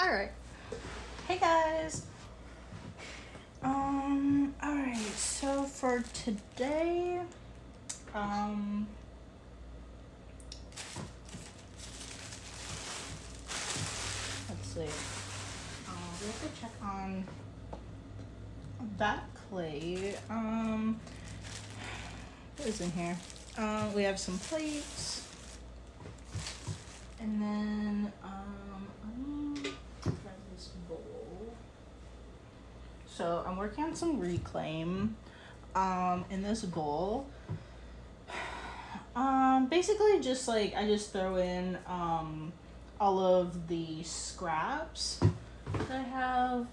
Alright. Hey guys. Alright, so for today, let's see. We have to check on that clay. What is in here? We have some plates. And then, let me try this bowl. So I'm working on some reclaim, in this bowl. Basically just like, I just throw in, all of the scraps that I have.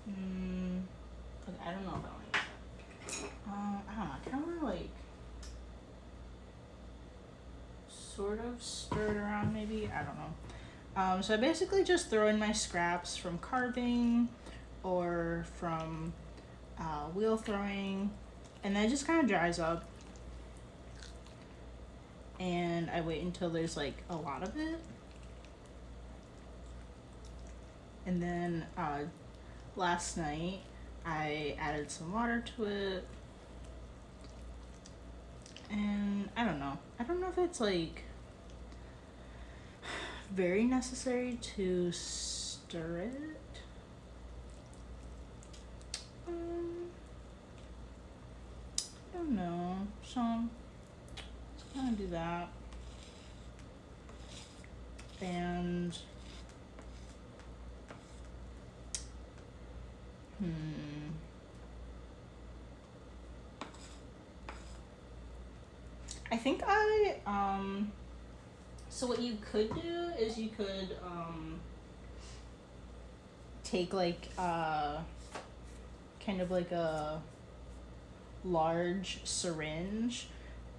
Okay, I don't know if I want to use that. I don't know, I kind of like, sort of stir it around maybe, I don't know. So I basically just throw in my scraps from carving or from wheel throwing, and then it just kind of dries up, and I wait until there's like a lot of it, and then last night I added some water to it, and I don't know if it's like very necessary to stir it. I don't know, so I'm gonna do that. And I think so what you could do is you could take like kind of like a large syringe,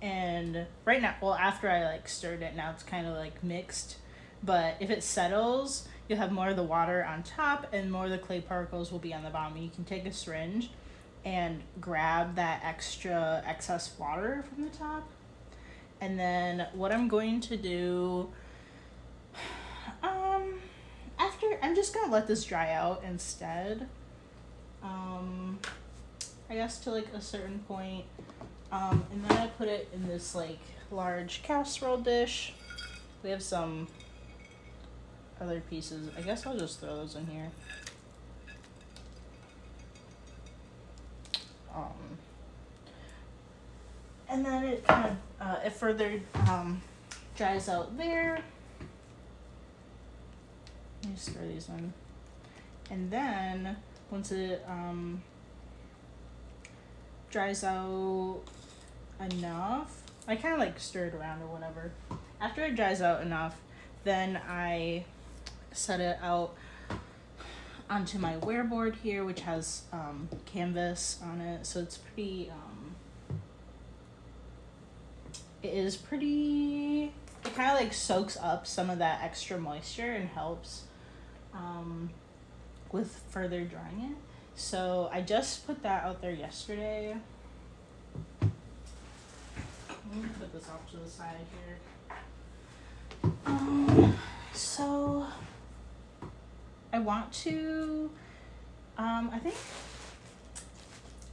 and right now, well, after I like stirred it, now it's kind of like mixed, but if it settles, you'll have more of the water on top and more of the clay particles will be on the bottom. And you can take a syringe and grab that excess water from the top. And then what I'm going to do, after, I'm just gonna let this dry out instead. I guess to like a certain point. And then I put it in this like large casserole dish. We have some other pieces. I guess I'll just throw those in here. And then it kind of, it further dries out there. Let me stir these in. And then once it dries out enough, I kind of like stir it around or whatever. After it dries out enough, then I set it out onto my wear board here, which has canvas on it, so it's pretty it kind of like soaks up some of that extra moisture and helps with further drying it. So I just put that out there yesterday. Let me put this off to the side here. So I want to, I think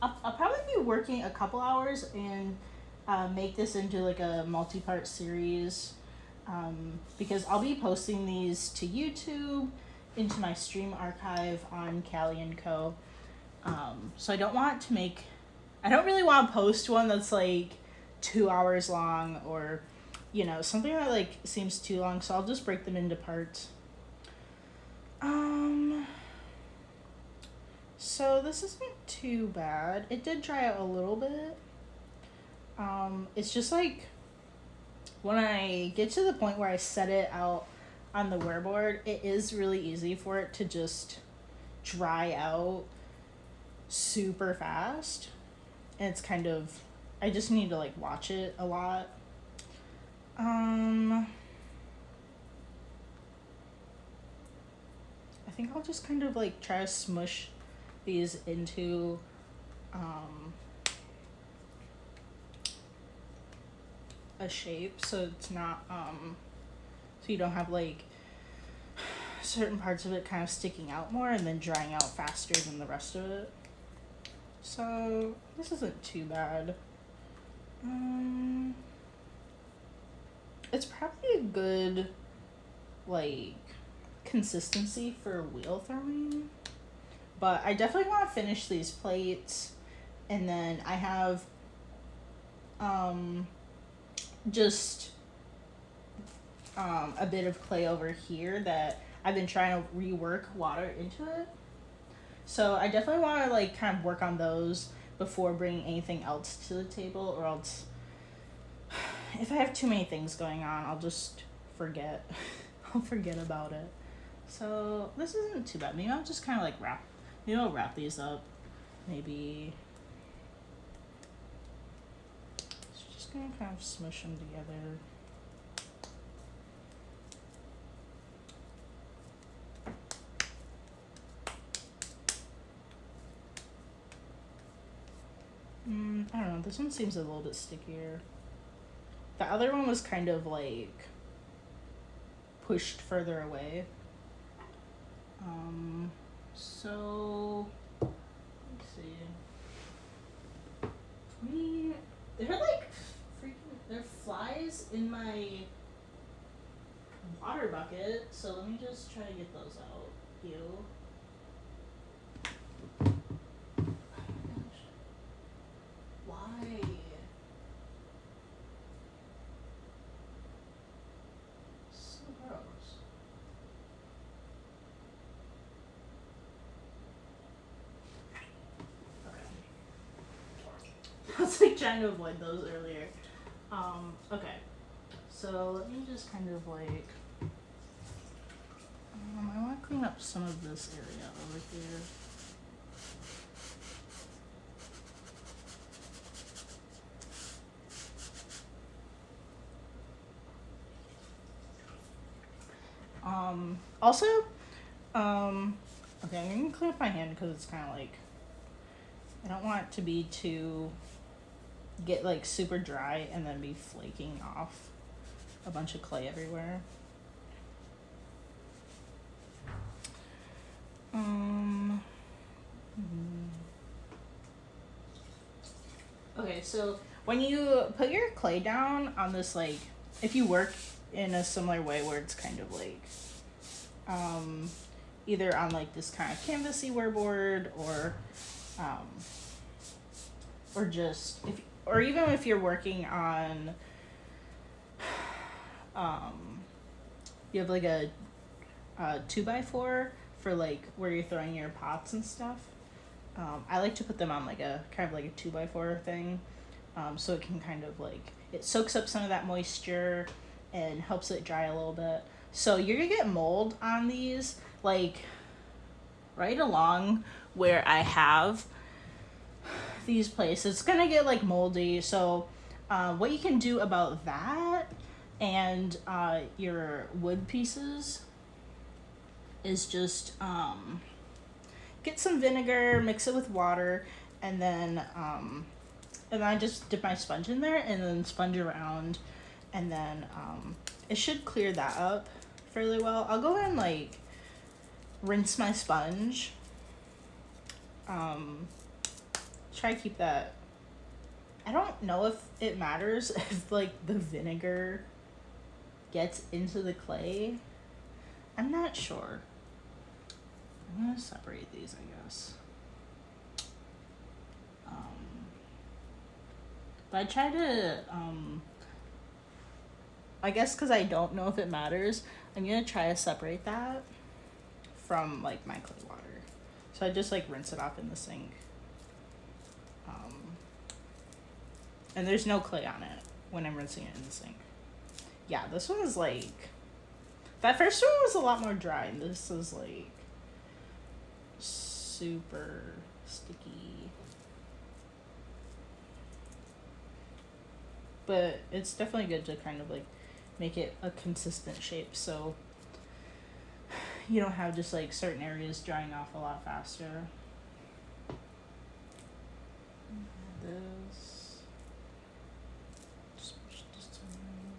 I'll probably be working a couple hours and make this into like a multi-part series, because I'll be posting these to YouTube, into my stream archive on Callie & Co. So I don't really want to post one that's like 2 hours long, or something that like seems too long, so I'll just break them into parts. So this isn't too bad. It did dry out a little bit. It's just like when I get to the point where I set it out on the wear board, it is really easy for it to just dry out super fast. And it's kind of, I just need to like watch it a lot. I think I'll just kind of like try to smush these into a shape, so it's not so you don't have like certain parts of it kind of sticking out more and then drying out faster than the rest of it. So this isn't too bad. It's probably a good, like, consistency for wheel throwing. But I definitely want to finish these plates. And then I have just a bit of clay over here that I've been trying to rework water into it. So I definitely want to like kind of work on those before bringing anything else to the table, or else if I have too many things going on, I'll just forget. I'll forget about it. So this isn't too bad. Maybe I'll just kind of like maybe I'll wrap these up. Maybe just gonna kind of smush them together. I don't know, this one seems a little bit stickier. The other one was kind of like pushed further away. So let's see. They're like they're flies in my water bucket, so let me just try to get those out. Ew. Why? So gross. Okay. I was like trying to avoid those earlier. Okay. So let me just kind of like I want to clean up some of this area over here. Also, okay, I'm gonna clean up my hand because it's kind of like, I don't want it to be get like super dry and then be flaking off a bunch of clay everywhere. Okay, so when you put your clay down on this, like, if you work in a similar way where it's kind of like either on like this kind of canvasy wearboard or just or even if you're working on you have like a 2x4 for like where you're throwing your pots and stuff. I like to put them on like a kind of like a 2x4 thing, so it can kind of like, it soaks up some of that moisture and helps it dry a little bit. So you're gonna get mold on these, like right along where I have these places. It's gonna get like moldy. So what you can do about that and your wood pieces is just get some vinegar, mix it with water, and then I just dip my sponge in there and then sponge around, and then it should clear that up fairly well. I'll go and like rinse my sponge. Try to keep that. I don't know if it matters if like the vinegar gets into the clay. I'm not sure. I'm gonna separate these, I guess. But I try to, I guess because I don't know if it matters, I'm gonna try to separate that from like my clay water. So I just like rinse it off in the sink. And there's no clay on it when I'm rinsing it in the sink. Yeah, this one is like, that first one was a lot more dry, and this is like super sticky. But it's definitely good to kind of like make it a consistent shape, so you don't have just like certain areas drying off a lot faster. This. Just push this around.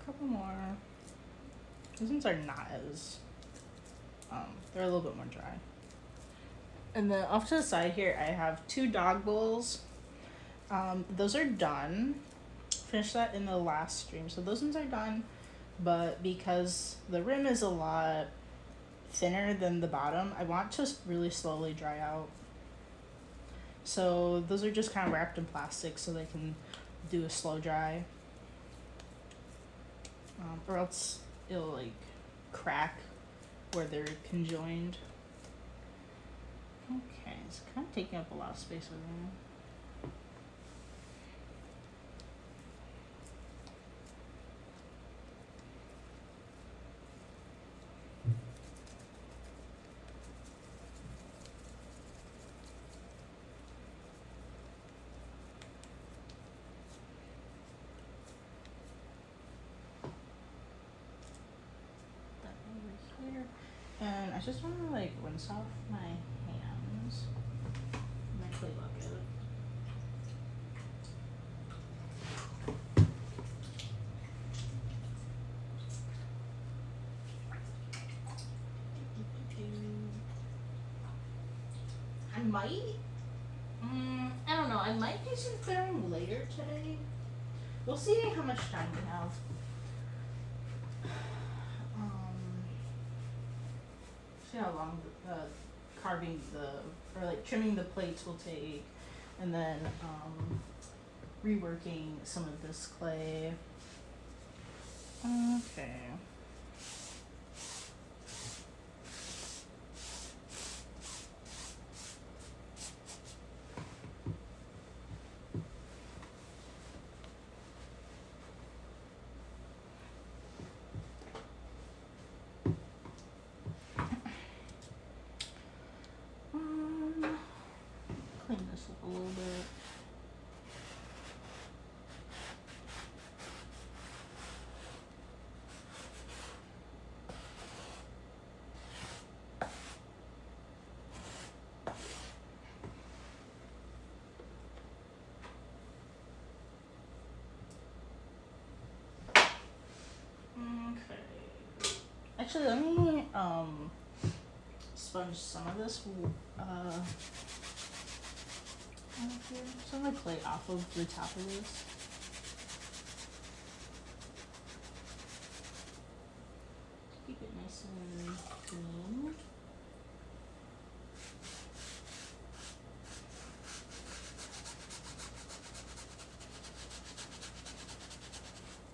couple more. These ones are not as, they're a little bit more dry. And then off to the side here, I have 2 dog bowls. Those are done. Finished that in the last stream, so those ones are done. But because the rim is a lot thinner than the bottom, I want to really slowly dry out. So those are just kind of wrapped in plastic so they can do a slow dry. Or else it'll like crack where they're conjoined. Okay, it's kind of taking up a lot of space over there. Here. And I just want to like rinse off my hands, my clay bucket. I might, I don't know, I might do some clearing later today. We'll see how much time we have. See how long carving or like trimming the plates will take, and then reworking some of this clay. Okay. Clean this up a little bit. Okay. Actually, let me sponge some of this here. Some of the clay off of the top of this. Keep it nice and clean.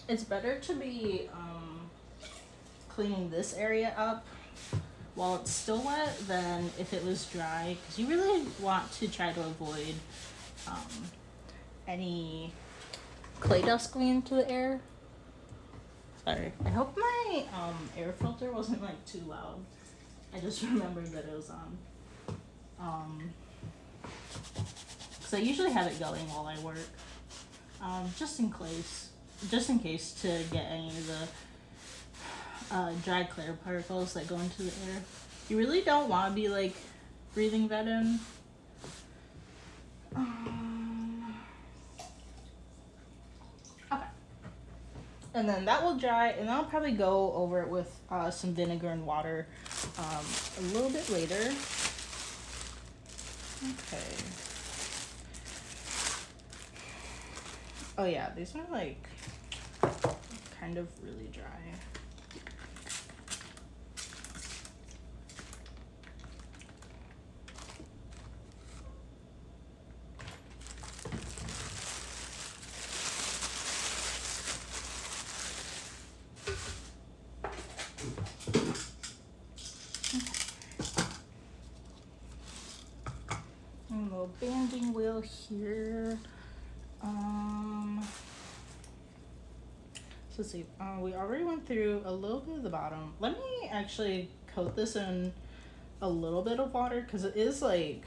It's better to be cleaning this area up while it's still wet than if it was dry, because you really want to try to avoid any clay dust going into the air. Sorry, I hope my air filter wasn't like too loud. I just remembered that it was on. Because I usually have it going while I work, just in case to get any of the dry clay particles that go into the air. You really don't want to be like breathing that in. Okay. And then that will dry, and I'll probably go over it with some vinegar and water a little bit later. Okay. Oh yeah, these are like kind of really dry. And a little banding wheel here. So let's see, we already went through a little bit of the bottom. Let me actually coat this in a little bit of water because it is like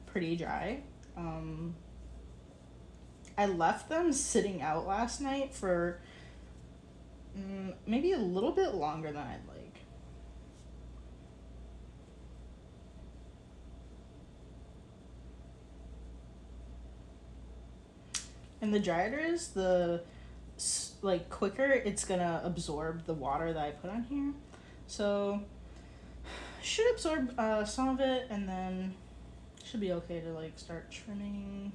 pretty dry. I left them sitting out last night for maybe a little bit longer than I'd like. And the drier it is, the like quicker it's gonna absorb the water that I put on here. So should absorb some of it, and then should be okay to like start trimming.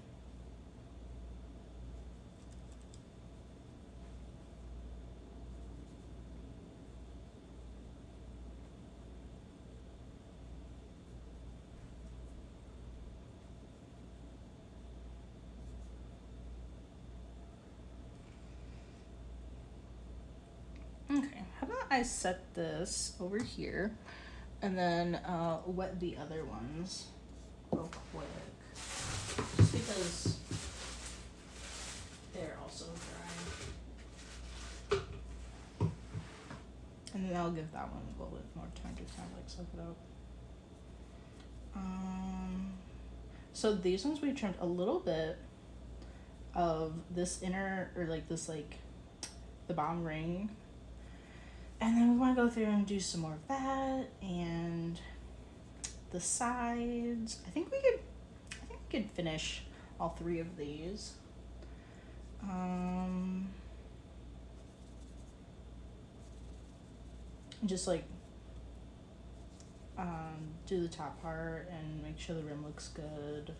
Okay, how about I set this over here and then wet the other ones real quick, just because they're also dry. And then I'll give that one a little bit more time to kind of like soak it up. So these ones we trimmed a little bit of this inner, or like this like the bottom ring. And then we want to go through and do some more of that and the sides. I think we could finish all 3 of these. Just like do the top part and make sure the rim looks good.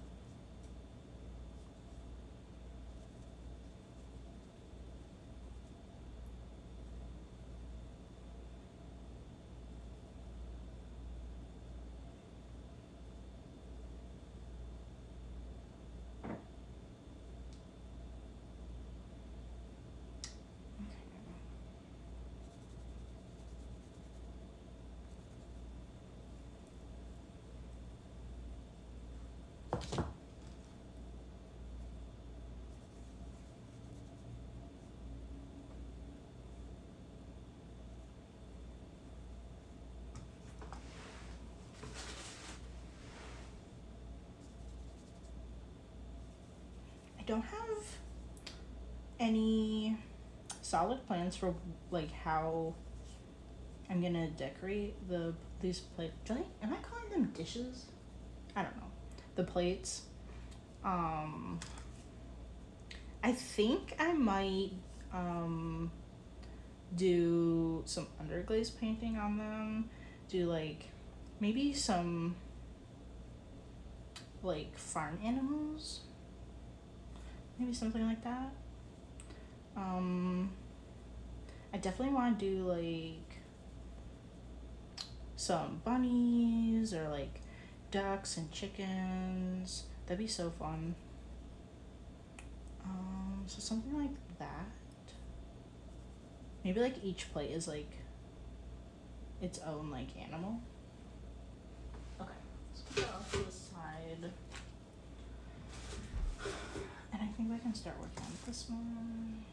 I don't have any solid plans for like how I'm gonna decorate these plates. Am I calling them dishes? I don't know. The plates. I think I might do some underglaze painting on them. Do like maybe some like farm animals. Maybe something like that. I definitely want to do like some bunnies or like ducks and chickens. That'd be so fun. So something like that. Maybe like each plate is like its own like animal. Okay, let's put that off to the side. And I think I can start working on this one.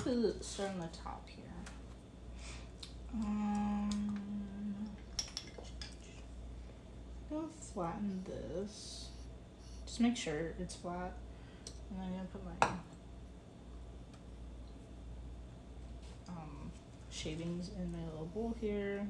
We'll start on the top here. I'll flatten this. Just make sure it's flat. And then I'm gonna put my shavings in my little bowl here.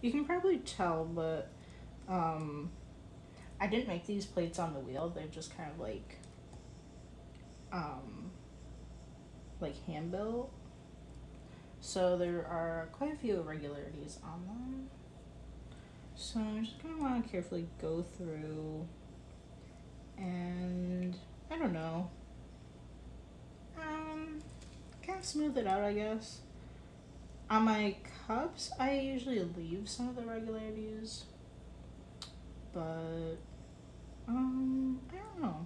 You can probably tell, but um, I didn't make these plates on the wheel. They're just kind of um, like hand built. So there are quite a few irregularities on them. So I'm just gonna want to carefully go through and I don't know, kind of smooth it out, I guess. On my cups, I usually leave some of the irregularities, but I don't know.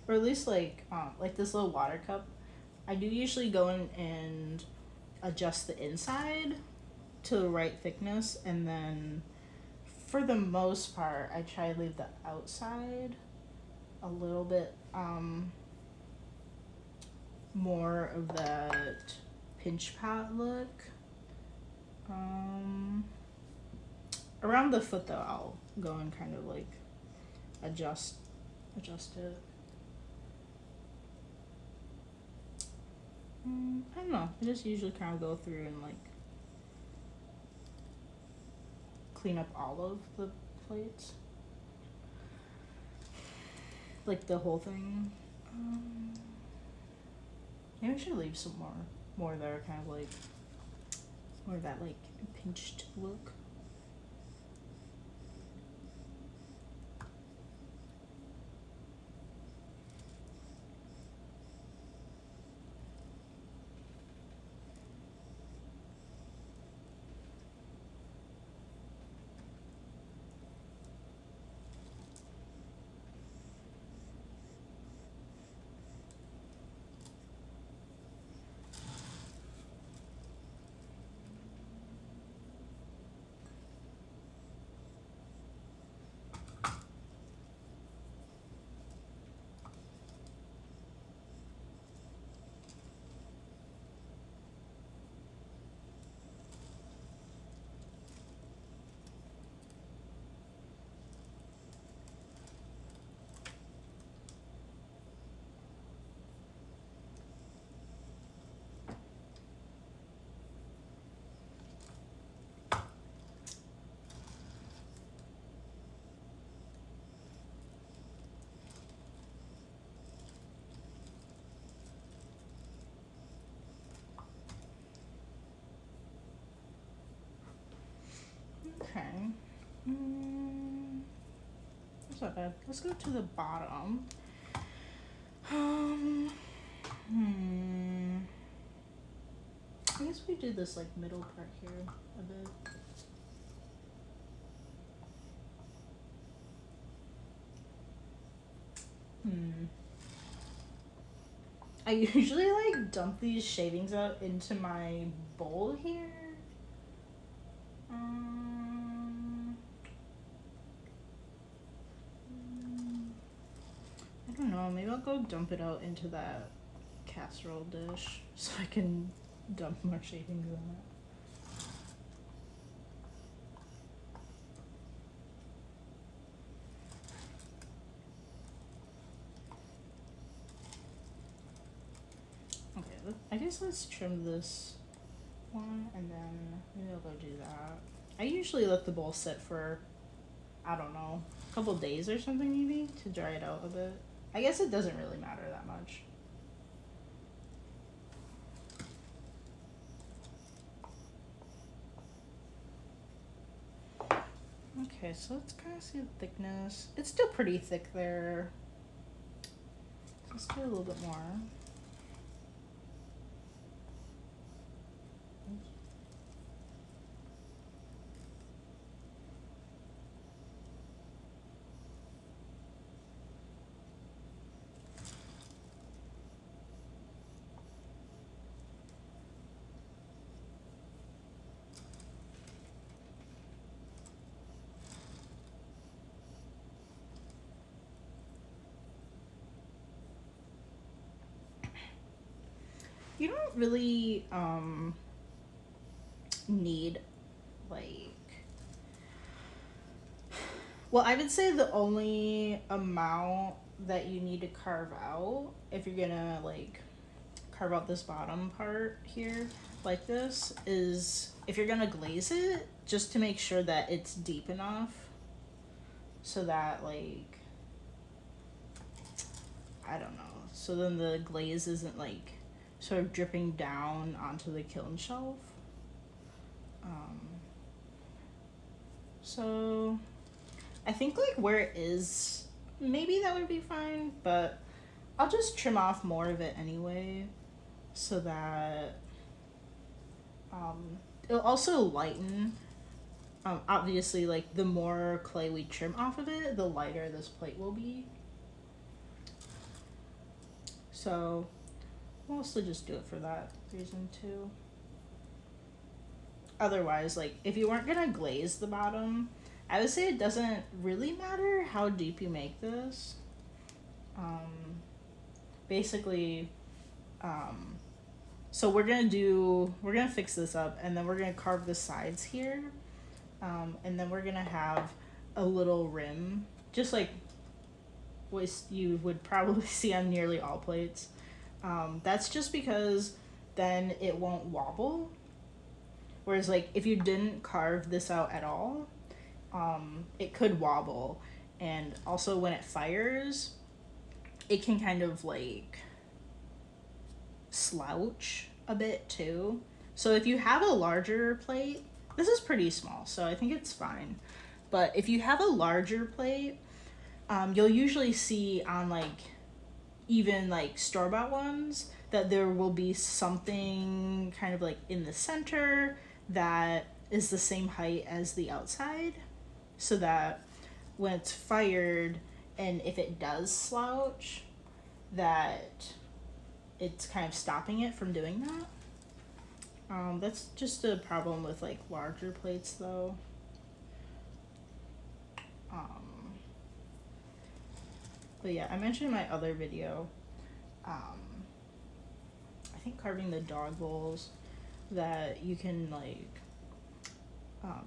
Or at least like this little water cup, I do usually go in and adjust the inside to the right thickness, and then for the most part, I try to leave the outside a little bit more of that pinch pot look. Around the foot though, I'll go and kind of like adjust it. I don't know. I just usually kind of go through and like clean up all of the plates, like the whole thing. Maybe I should leave some more there, kind of like more of that like pinched look. Okay. That's not bad. Let's go to the bottom. I guess we do this like middle part here a bit. I usually like dump these shavings out into my bowl here. I don't know, maybe I'll go dump it out into that casserole dish so I can dump more shavings on it. Okay, I guess let's trim this one and then maybe I'll go do that. I usually let the bowl sit for, I don't know, a couple days or something maybe to dry it out a bit. I guess it doesn't really matter that much. Okay, so let's kind of see the thickness. It's still pretty thick there. Let's do a little bit more. You don't really need like Well, I would say the only amount that you need to carve out if you're gonna like carve out this bottom part here like this is if you're gonna glaze it, just to make sure that it's deep enough so that like, I don't know, so then the glaze isn't like sort of dripping down onto the kiln shelf. So I think like where it is, maybe that would be fine, but I'll just trim off more of it anyway so that it'll also lighten. Obviously, like the more clay we trim off of it, the lighter this plate will be. So mostly just do it for that reason too. Otherwise, like if you weren't gonna glaze the bottom, I would say it doesn't really matter how deep you make this. Basically, so we're gonna fix this up, and then we're gonna carve the sides here, and then we're gonna have a little rim, just like what you would probably see on nearly all plates. That's just because then it won't wobble. Whereas like if you didn't carve this out at all, it could wobble. And also when it fires, it can kind of like slouch a bit too. So if you have a larger plate, this is pretty small, so I think it's fine. But if you have a larger plate, you'll usually see on like even like store-bought ones that there will be something kind of like in the center that is the same height as the outside, so that when it's fired and if it does slouch, that it's kind of stopping it from doing that. That's just a problem with like larger plates though. But yeah, I mentioned in my other video, I think carving the dog bowls, that you can like,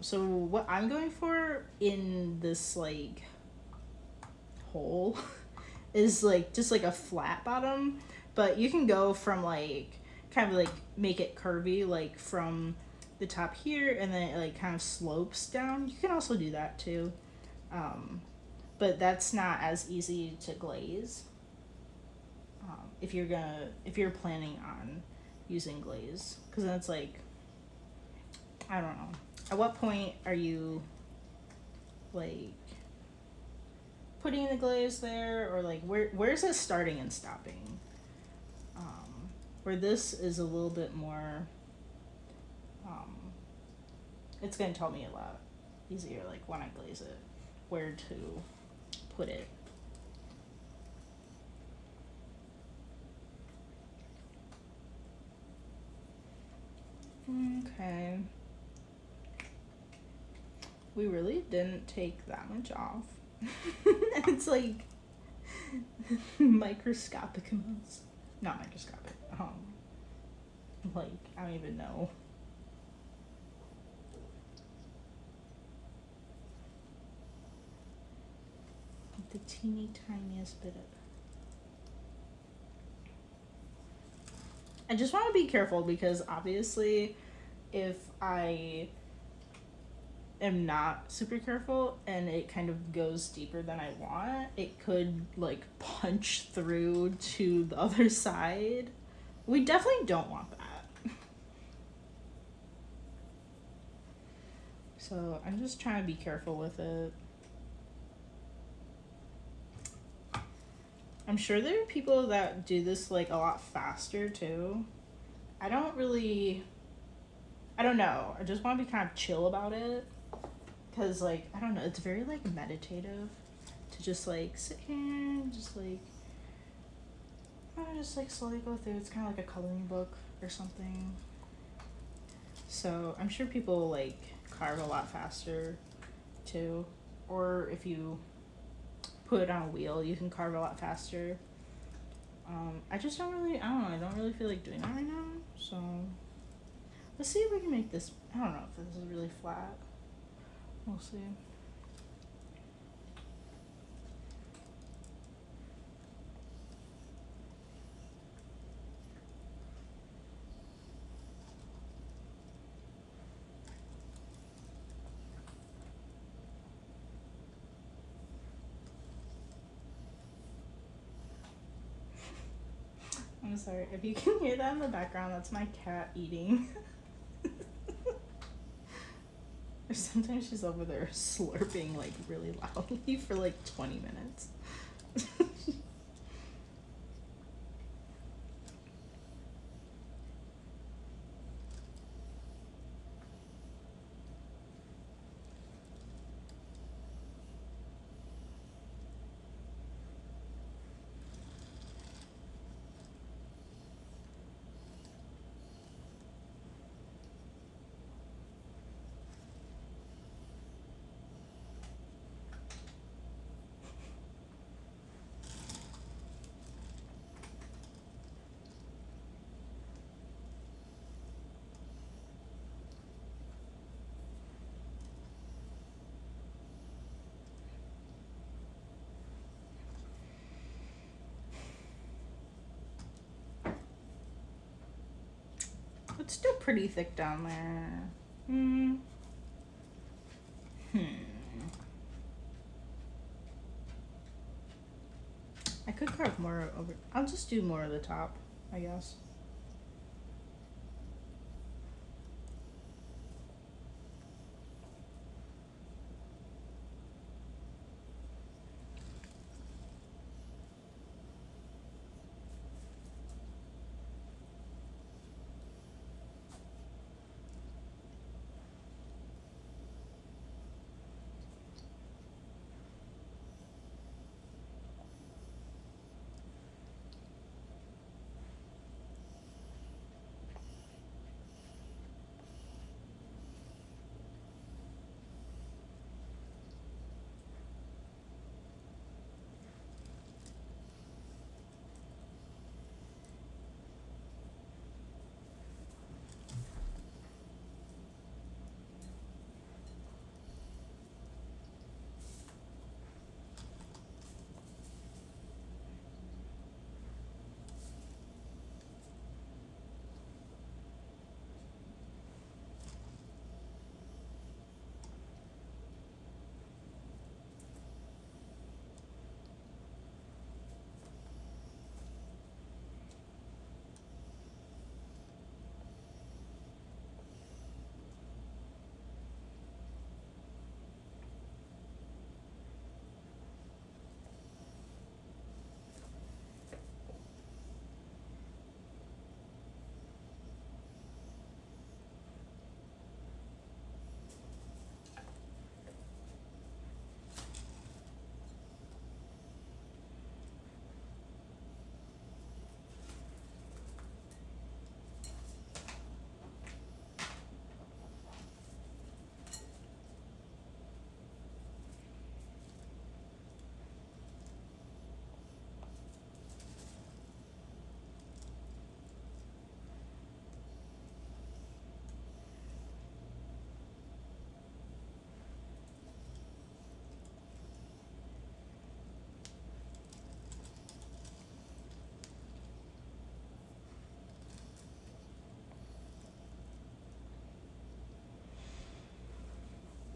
so what I'm going for in this like hole is like just like a flat bottom, but you can go from like kind of like make it curvy, like from the top here, and then it like kind of slopes down. You can also do that too, but that's not as easy to glaze if you're planning on using glaze, because then it's like, I don't know, at what point are you like putting the glaze there, or like where's it starting and stopping? Where this is a little bit more, it's gonna tell me a lot easier like when I glaze it where to put it. Okay. We really didn't take that much off. It's like microscopic amounts. Not microscopic. Like, I don't even know. The teeny tiniest bit of. I just want to be careful because obviously if I am not super careful and it kind of goes deeper than I want, it could like punch through to the other side. We definitely don't want that. So I'm just trying to be careful with it. I'm sure there are people that do this like a lot faster too. I don't know. I just want to be kind of chill about it. Because like, I don't know, it's very like meditative to just like sit here and just like, just like slowly go through. It's kind of like a coloring book or something. So I'm sure people like carve a lot faster too. Or if you put it on a wheel, you can carve a lot faster. I just don't really, I don't know, I don't really feel like doing that right now. So let's see if we can make this, I don't know if this is really flat. We'll see. I'm sorry. If you can hear that in the background, that's my cat eating. Or sometimes she's over there slurping like really loudly for like 20 minutes. It's still pretty thick down there. I could carve more over. I'll just do more of the top, I guess.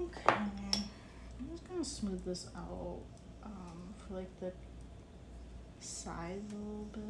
Okay, I'm just gonna smooth this out for like the sides a little bit.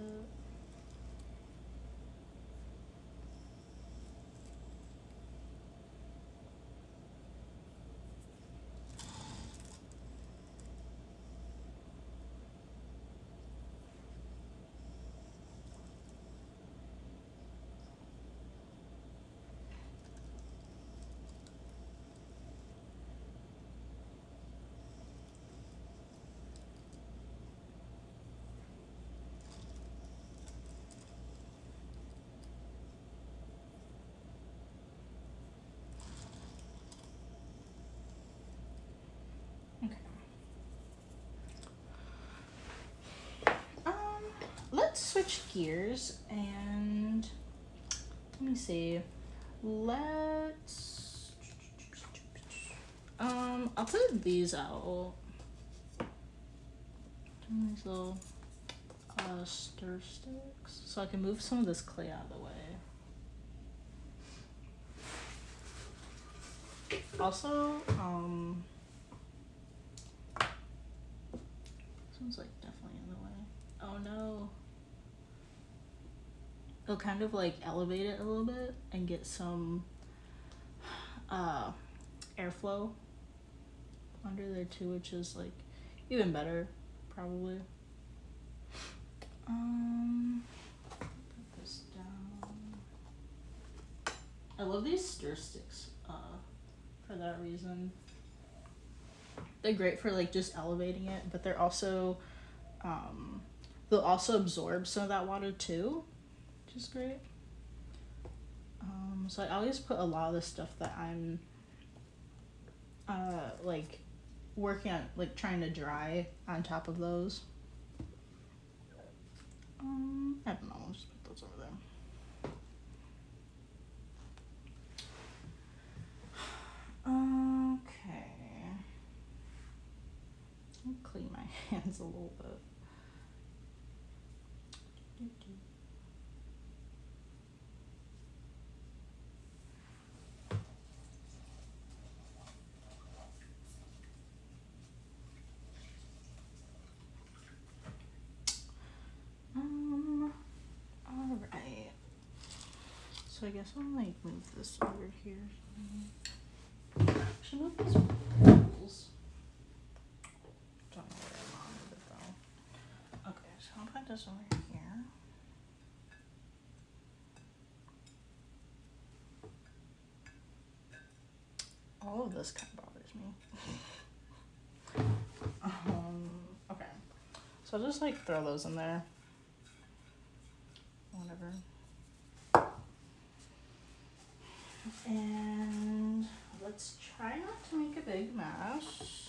Okay. Let's switch gears and let me see. Let's I'll put these out. These little stir sticks so I can move some of this clay out of the way. Also, this one's like definitely in the way. Oh no. it'll kind of like elevate it a little bit and get some airflow under there too, which is like even better probably. Put this down. I love these stir sticks for that reason. They're great for like just elevating it, but they're also they'll also absorb some of that water too, which is great. So I always put a lot of the stuff that I'm like working on, like trying to dry on top of those. I don't know, I'll just put those over there. Okay. I'll clean my hands a little bit. Alright. So I guess I'll like move this over here. Should move these bowls. Don't know where I'm on with it though. Okay, so I'll put this over here. All of this kind of bothers me. Okay. So I'll just like throw those in there. Whatever. And let's try not to make a big mess.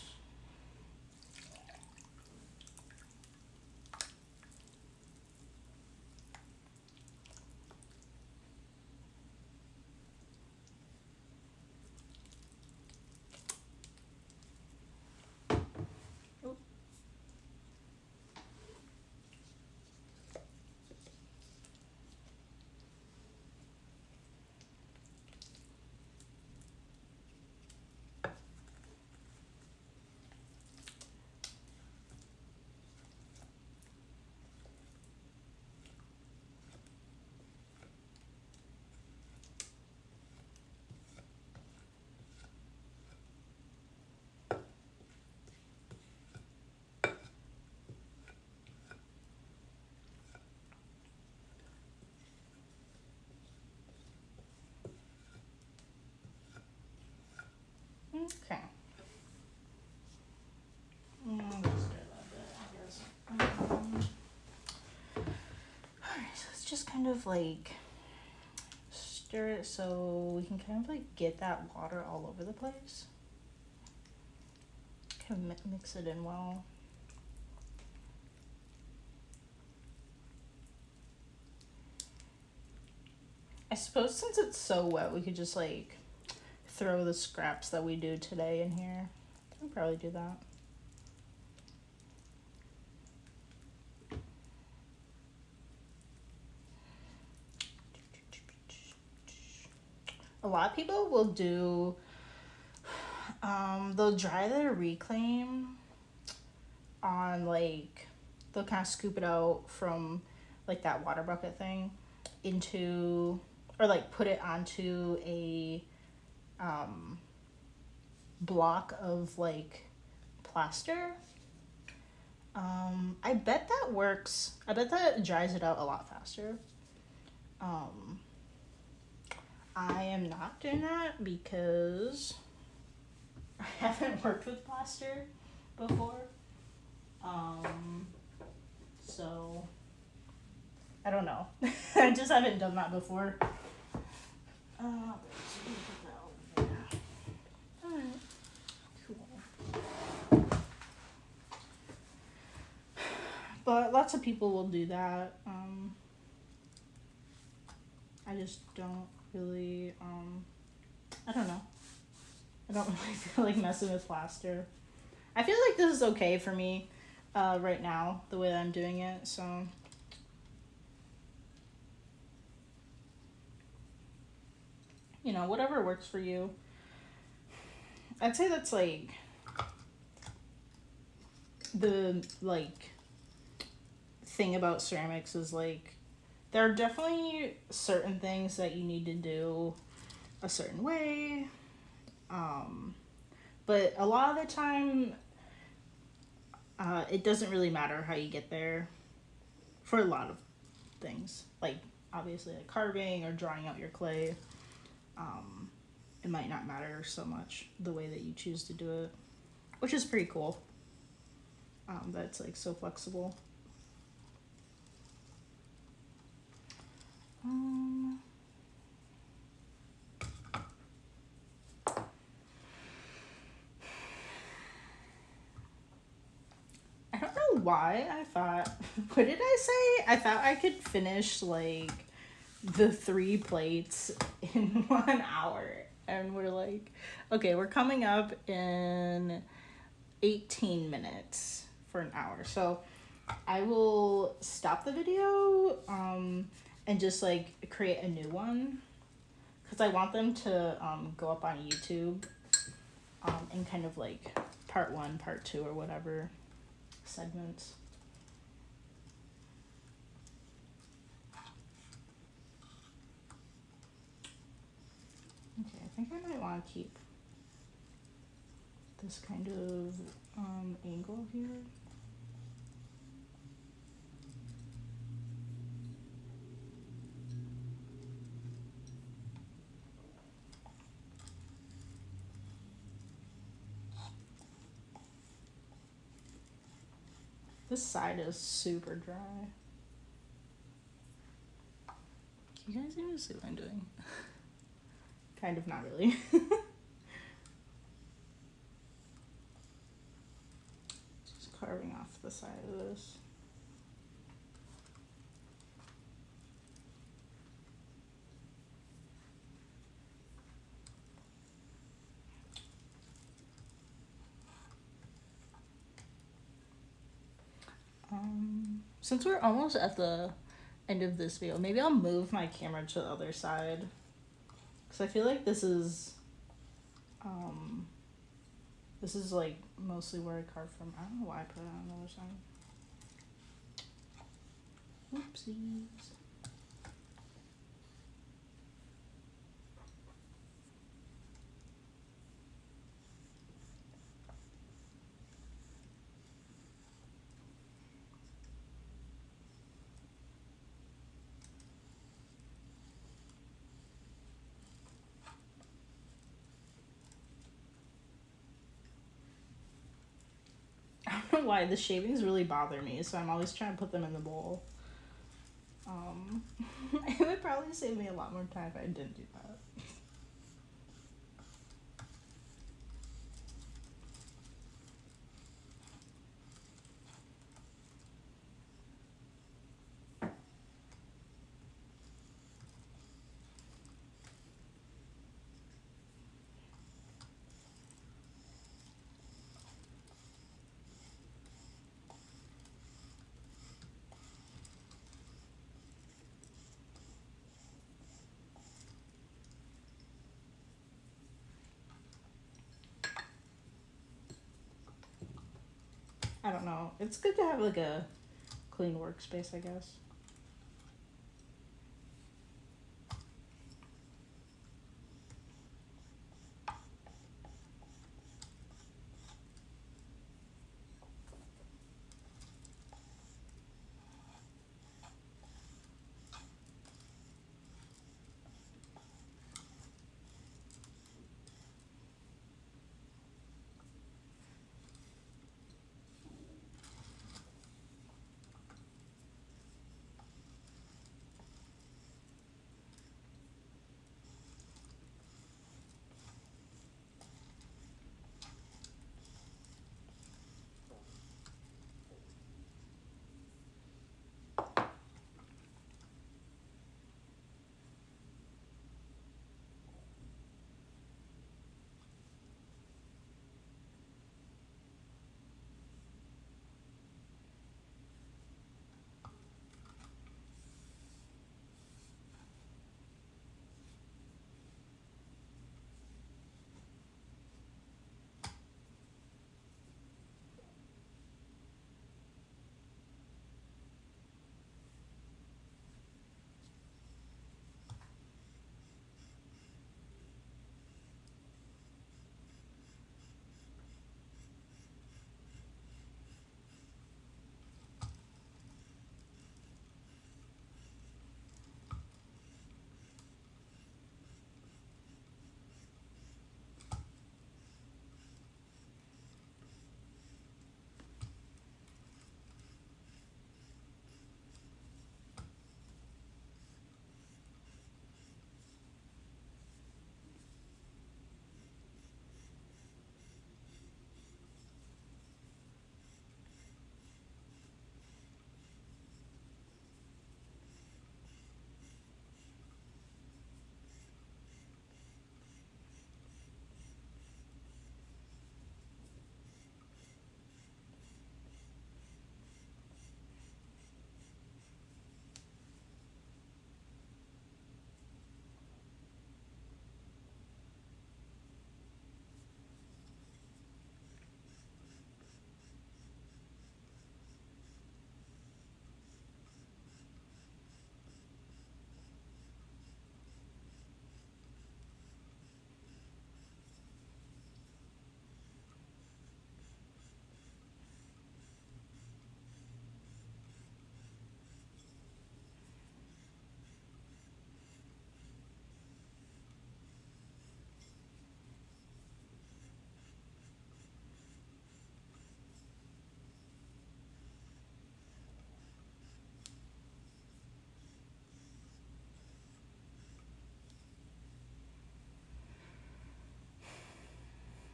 Okay. Let's do that bit, I guess. Alright, so it's just kind of like stir it so we can kind of like get that water all over the place. Kind of mix it in well. I suppose since it's so wet, we could just like throw the scraps that we do today in here. I'll probably do that. A lot of people will do, they'll dry their reclaim on like, they'll kind of scoop it out from like that water bucket thing into, or like put it onto a block of like plaster. I bet that works. I bet that dries it out a lot faster. I am not doing that because I haven't worked with plaster before. So I don't know. I just haven't done that before. Alright, cool. But lots of people will do that. I just don't really, I don't know. I don't really feel like messing with plaster. I feel like this is okay for me right now, the way that I'm doing it, so. You know, whatever works for you. I'd say that's like the like thing about ceramics is like there are definitely certain things that you need to do a certain way. But a lot of the time, it doesn't really matter how you get there for a lot of things. Like, obviously, like carving or drawing out your clay. It might not matter so much the way that you choose to do it, which is pretty cool. That's like so flexible. I don't know why I thought, what did I say? I thought I could finish like the 3 plates in 1 hour. And we're like, okay, we're coming up in 18 minutes for an hour. So I will stop the video and just like create a new one, because I want them to go up on YouTube in kind of like part 1, part 2, or whatever segments. Okay, I think I might want to keep this kind of angle here. This side is super dry. Can you guys even see what I'm doing? Kind of, not really. Just carving off the side of this. Since we're almost at the end of this video, maybe I'll move my camera to the other side, because I feel like this is like mostly where I carved from. I don't know why I put it on the other side. Oopsies. I don't know why the shavings really bother me, so I'm always trying to put them in the bowl. It would probably save me a lot more time if I didn't do that. I don't know. It's good to have like a clean workspace, I guess.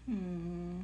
Hmm.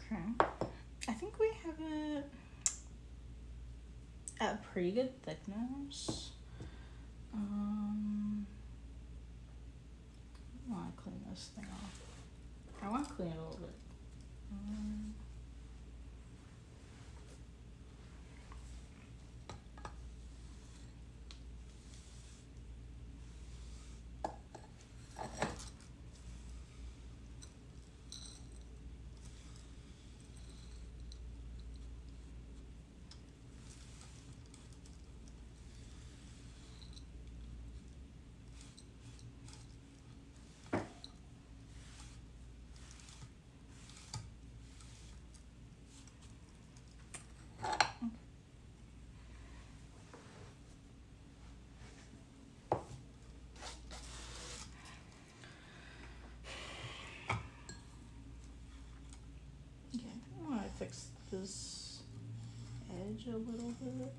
Okay. I think we have it at a pretty good thickness. I want to clean this thing off. I want to clean it a little bit. Okay, I think I want to fix this edge a little bit.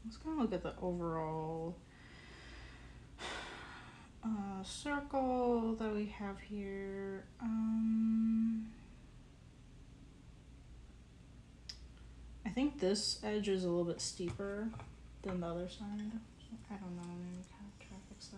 Let's kind of look at the overall circle that we have here. I think this edge is a little bit steeper than the other side. I don't know, maybe kind of try to fix that.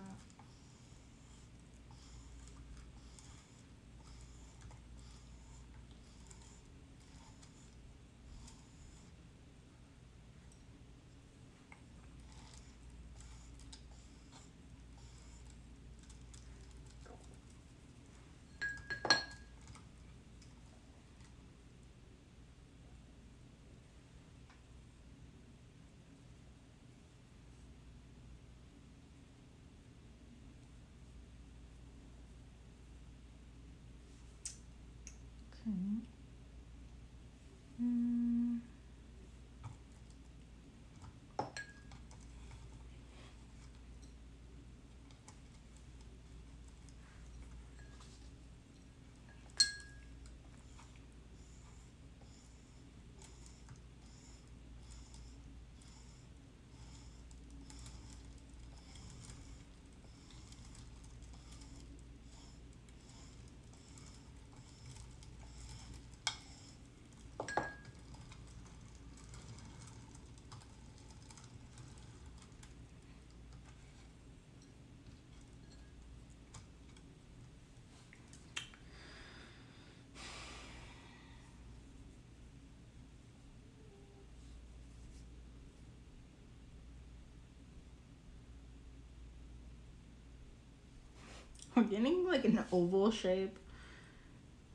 We're getting like an oval shape.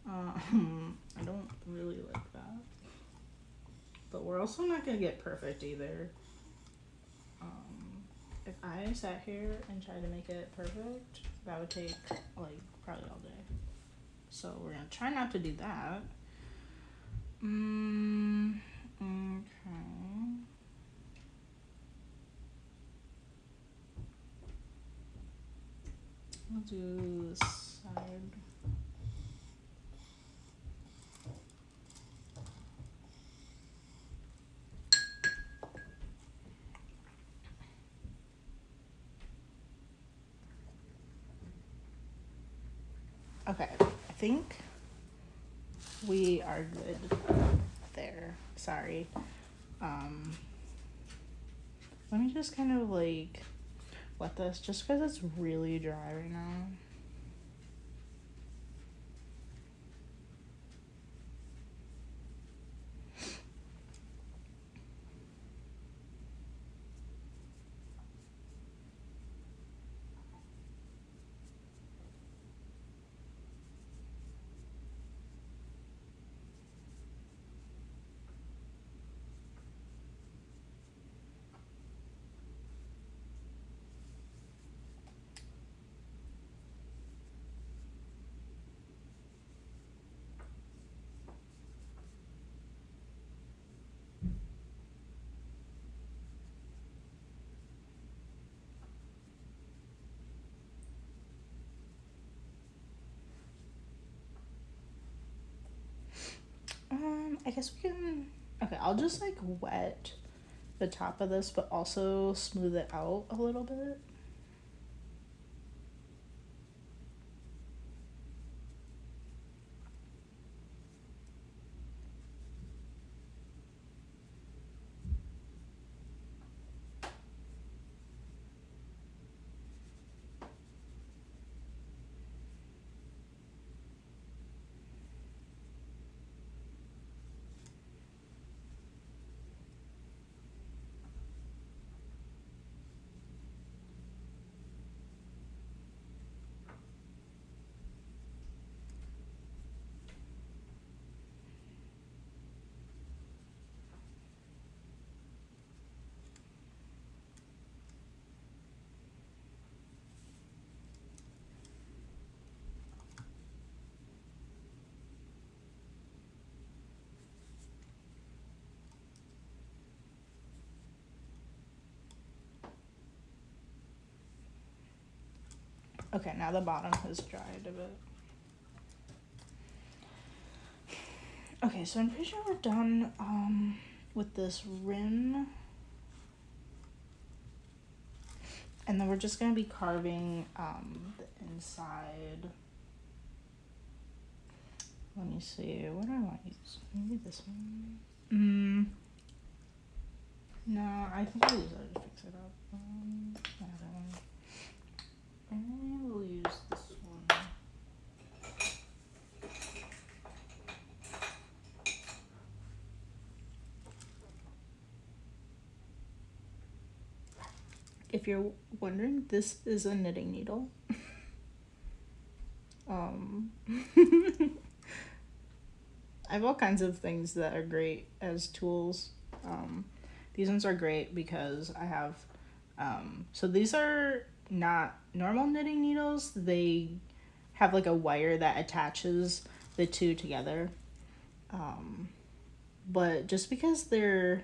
I don't really like that. But we're also not gonna get perfect either. If I sat here and tried to make it perfect, that would take like probably all day. So we're gonna try not to do that. Okay. I'll do this side. Okay, I think we are good there. Sorry. Let me just kind of like wet this just because it's really dry right now. I guess we can, okay, I'll just like wet the top of this, but also smooth it out a little bit. Okay, now the bottom has dried a bit. Okay, so I'm pretty sure we're done with this rim. And then we're just gonna be carving the inside. Let me see, what do I want to use? Maybe this one? No, I think I'll use that to fix it up. That one. And we'll use this one. If you're wondering, this is a knitting needle. I have all kinds of things that are great as tools. These ones are great because I have, so these are not normal knitting needles. They have like a wire that attaches the two together. But just because they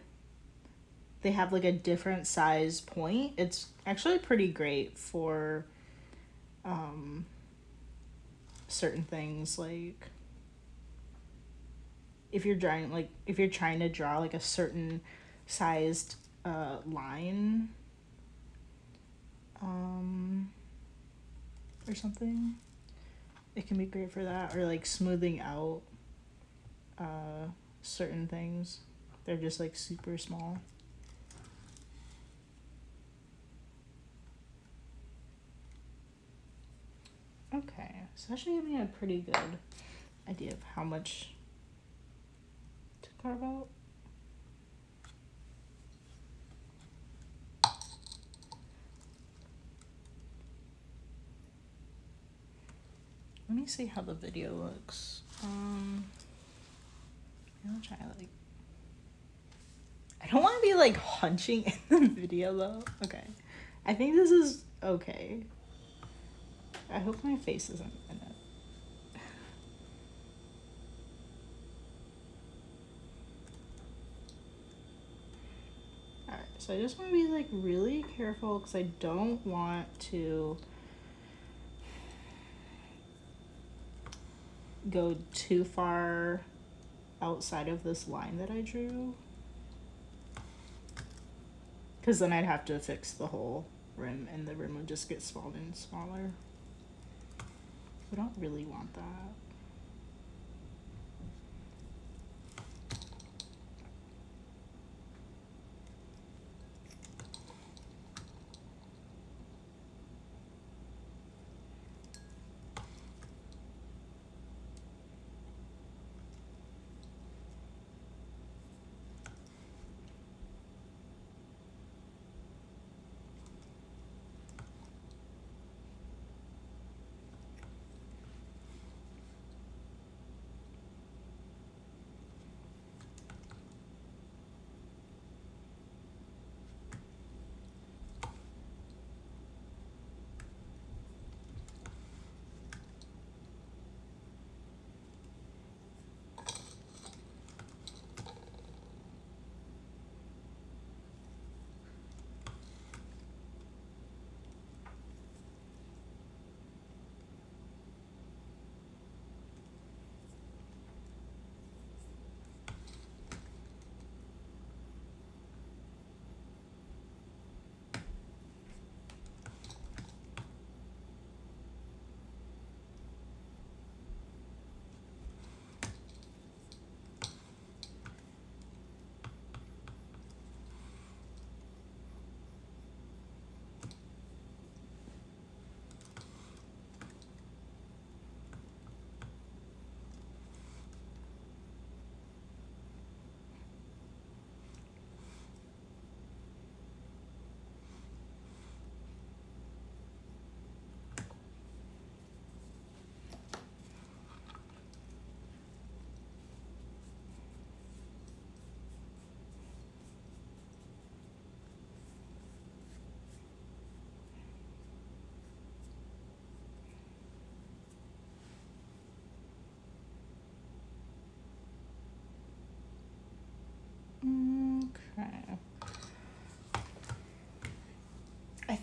have like a different size point, it's actually pretty great for certain things, like if you're trying to draw like a certain sized line or something, it can be great for that, or like smoothing out certain things. They're just like super small. Okay, so that should give me a pretty good idea of how much to carve out. Let me see how the video looks. I'll try like, I don't want to be like hunching in the video though. Okay, I think this is okay. I hope my face isn't in it. Alright, so I just want to be like really careful because I don't want to go too far outside of this line that I drew, because then I'd have to fix the whole rim and the rim would just get smaller and smaller. We don't really want that.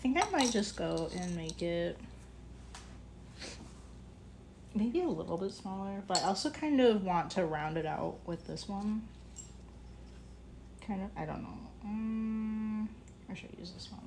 think I might just go and make it maybe a little bit smaller, but I also kind of want to round it out with this one. Kind of, I don't know. I should use this one.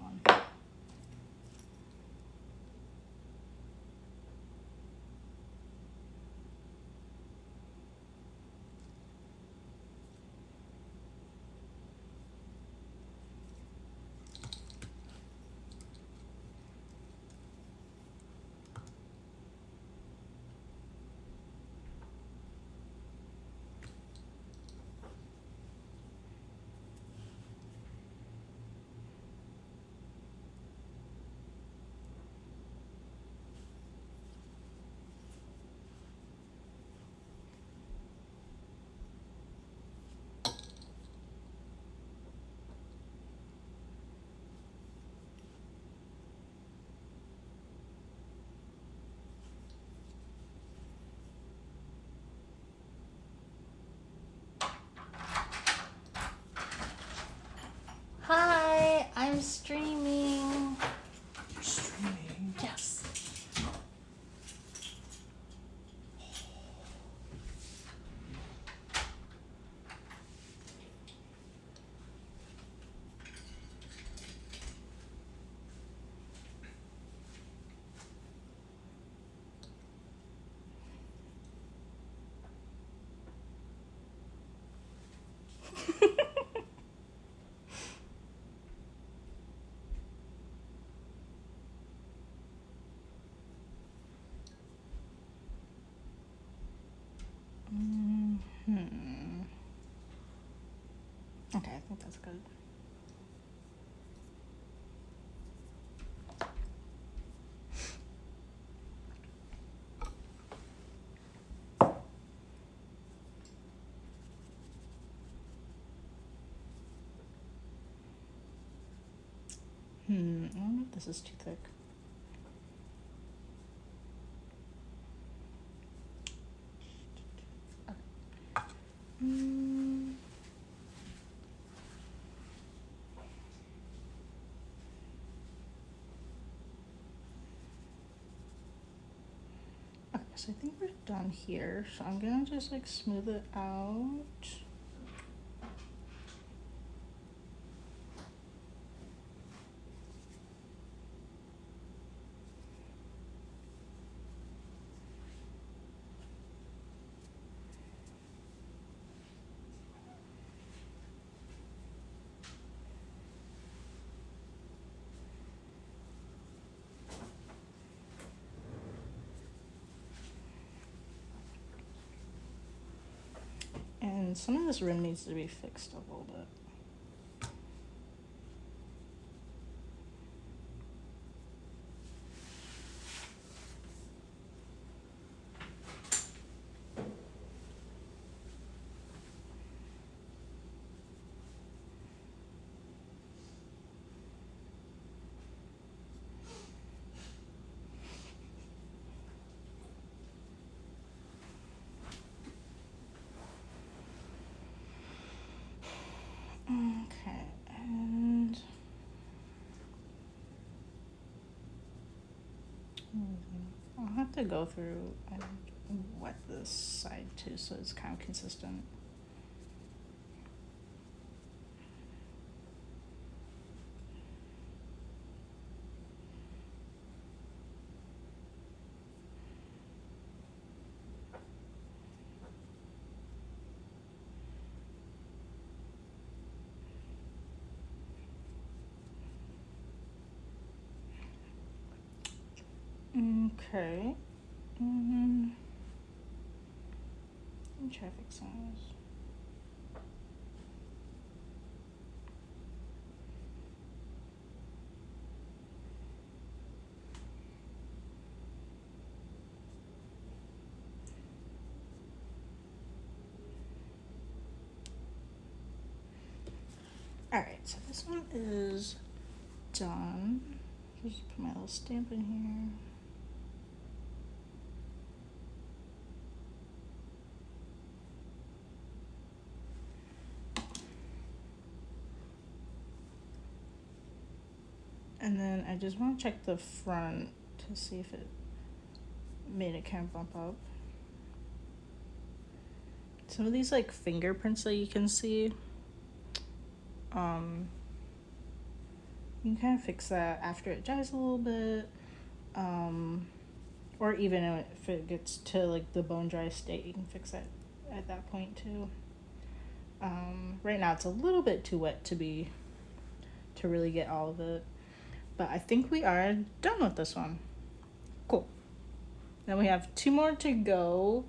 Hi, I'm streaming. You're streaming? Yes. Okay, I think that's good. I don't know if this is too thick. Okay, so I think we're done here. So I'm gonna just like smooth it out. And some of this rim needs to be fixed a little bit. Okay, and I'll have to go through and wet this side too, so it's kind of consistent. Okay. Traffic signs. All right, so this one is done. Just put my little stamp in here. And then I just want to check the front to see if it made it kind of bump up. Some of these like fingerprints that you can see, you can kind of fix that after it dries a little bit, or even if it gets to like the bone dry state, you can fix that at that point too. Right now it's a little bit too wet to really get all of it, but I think we are done with this one. Cool. Then we have 2 more to go.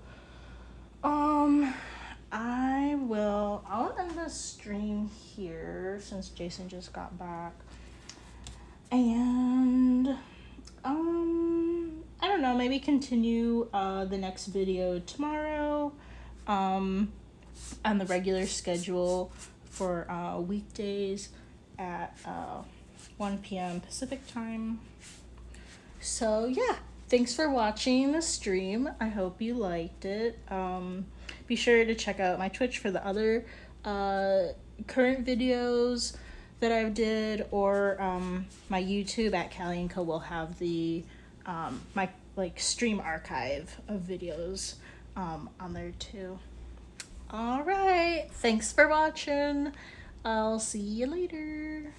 I'll end the stream here since Jason just got back. And I don't know, maybe continue the next video tomorrow on the regular schedule for weekdays at 1 p.m. Pacific time. So yeah, thanks for watching the stream. I hope you liked it. Be sure to check out my Twitch for the other current videos that I've did, or my YouTube at Callie & Co will have the my like stream archive of videos on there too. All right, thanks for watching. I'll see you later.